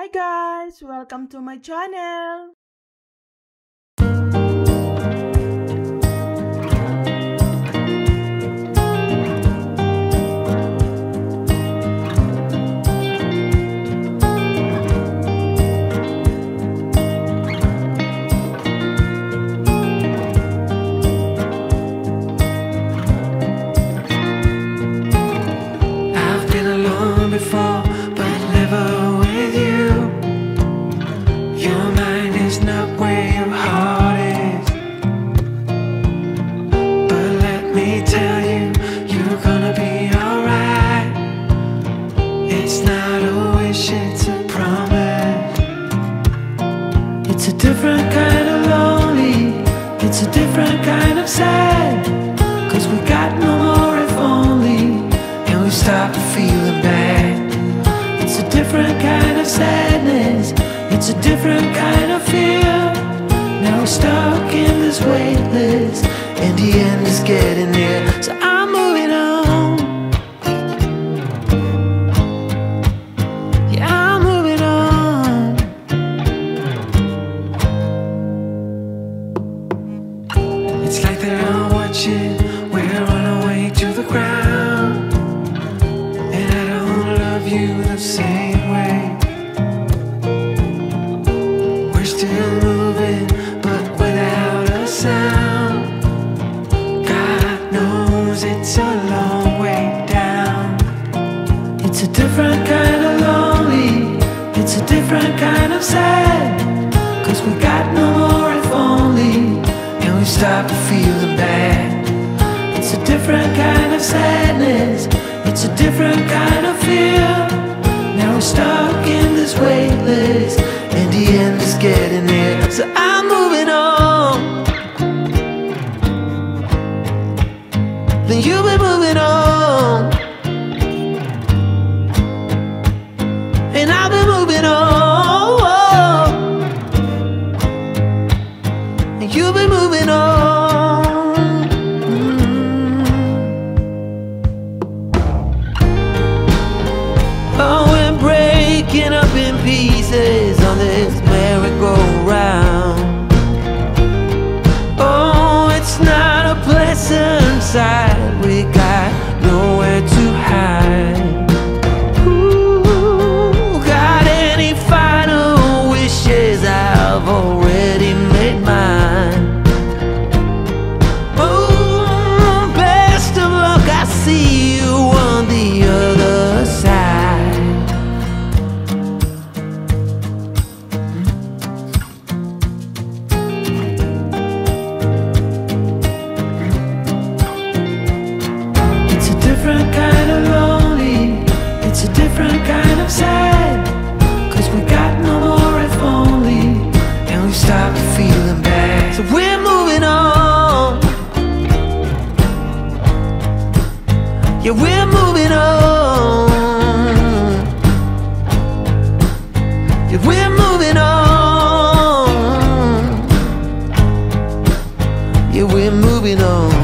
Hi guys! Welcome to my channel! I've been alone before, but never with you. Your mind is not where your heart is. But let me tell you, you're gonna be alright. It's not a wish, it's a promise. It's a different kind of lonely, it's a different kind of sad. 'Cause we got no more if only, and we stopped feeling bad. It's a different kind of sadness, it's a different kind of fear. Now we're stuck in this waitlist, and the end is getting near. So I'm moving on. Yeah, I'm moving on. It's like they're all watching, we're on our way to the ground. And I don't love you the same way. We're still moving, but without a sound. God knows it's a long way down. It's a different kind of lonely, it's a different kind of sad. 'Cause we got no more if only, and we stopped feeling bad. It's a different kind of sadness, it's a different kind of fear. Now we're stuck in this waitlist, and the end is getting near. So I'm moving on. Then you've been moving on, and I've been moving on, and you've been moving on. Oh, we're breaking up in pieces on this merry-go-round. Oh, it's not a pleasant sight, we got nowhere to hide. Ooh, got any final wishes? I've already made mine. Oh, best of luck, I see you on the other side. It's a different kind of lonely, it's a different kind of sad. 'Cause we got no more if only, and we stopped feeling bad. So we're moving on. Yeah, we're moving on. Yeah, we're moving on. Yeah, we're moving on.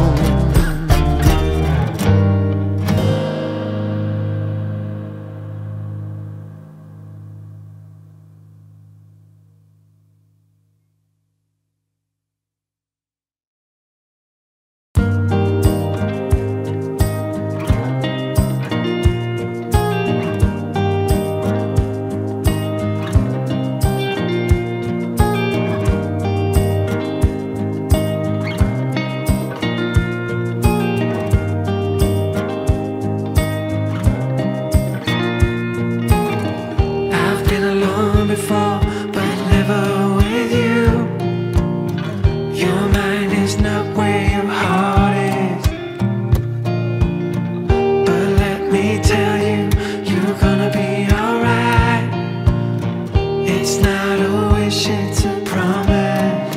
I've been alone before, but never with you. Your mind is not where your heart is. But let me tell you, you're gonna be alright. It's not a wish, it's a promise.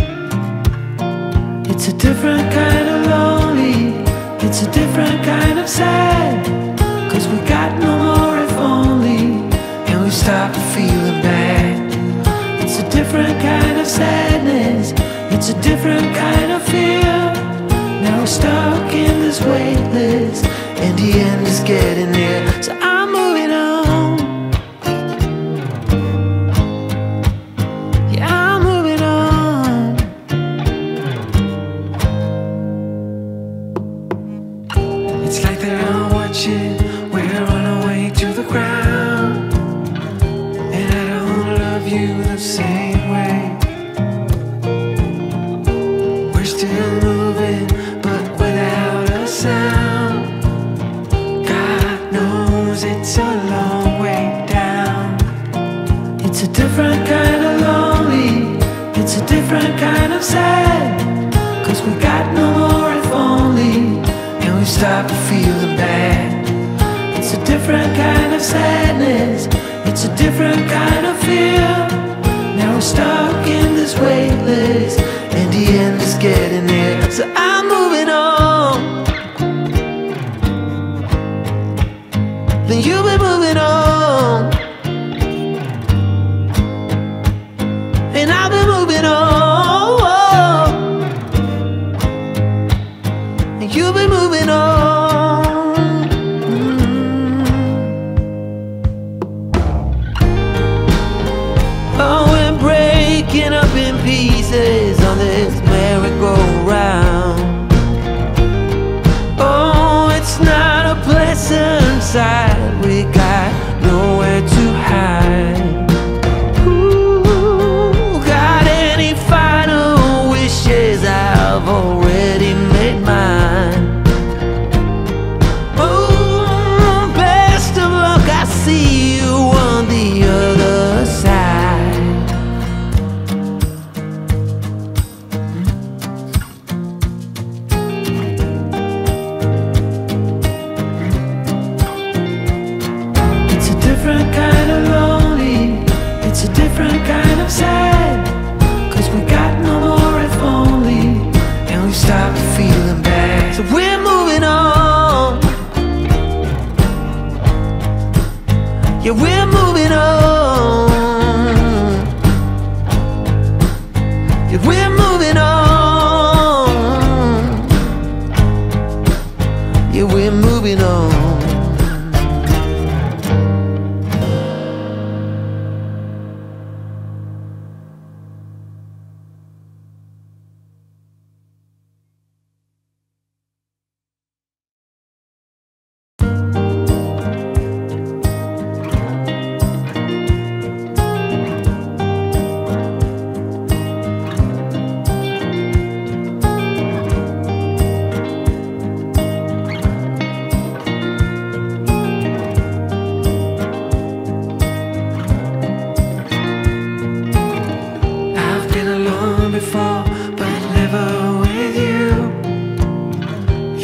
It's a different kind of lonely, it's a different kind of sad. 'Cause we got no more if only, and we stopped feeling bad. It's a different kind of sadness, it's a different kind of fear. Now we're stuck in this waitlist, and the end is getting near. So I'm moving on. watching, we're on our way to the ground. And I don't love you the same way. We're still moving, but without a sound. God knows it's a long way down. It's a different kind of lonely, it's a different kind of sad. 'Cause we got no more if only, and we stop feeling bad. It's a different kind of sadness, it's a different kind of fear. Now we're stuck in this waitlist, and the end is getting near. So I'm moving on, then you've been moving on, and I've been moving on, and you've been moving on. Oh, we're breaking up in pieces on this merry-go-round. Oh, it's not a pleasant sight, we got nowhere to hide. Ooh, got any final wishes? I've already made mine. Oh, best of luck, I see you on the other side. It's a different kind of lonely, it's a different kind of sad. 'Cause we got no more if only, and we stopped feeling bad. So we're moving on, yeah, we're moving on, yeah, we're moving on, yeah, we're moving on. I've been alone before, but never with you.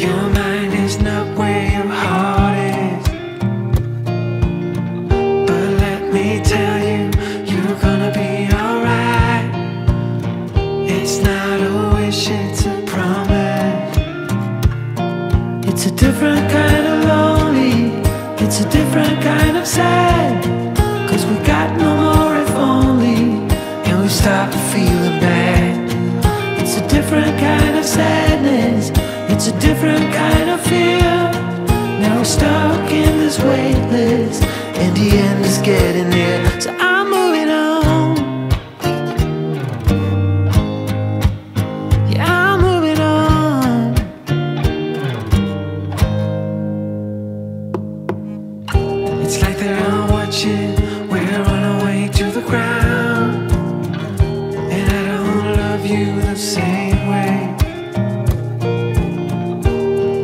Your mind is not where your heart is. But let me tell you, you're gonna be alright. It's not a wish, it's a promise. It's a different kind of lonely, it's a different kind of sad. 'Cause we got no more if only, and we stopped feeling bad. It's a different kind of sadness, it's a different kind of fear. Now we're stuck in this waitlist, and the end is getting near. So I'm moving on, yeah, I'm moving on. It's like they're all watching, we're on our way to the ground. And I don't love you the same way.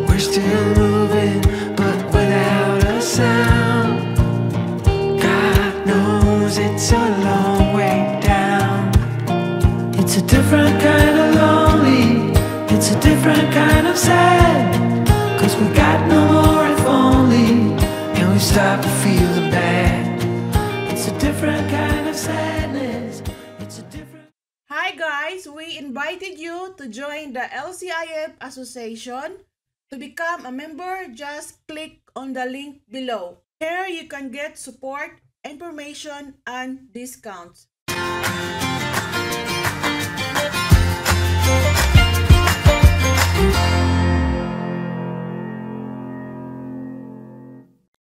We're still moving, but without a sound. God knows it's a long way down. It's a different kind of lonely, it's a different kind of sad. 'Cause we got no more if only, and we stopped feeling bad. It's a different kind of sadness, it's a different. Hi guys, we invited you to join the LCIF Association. To become a member, just click on the link below. Here you can get support, information, and discounts.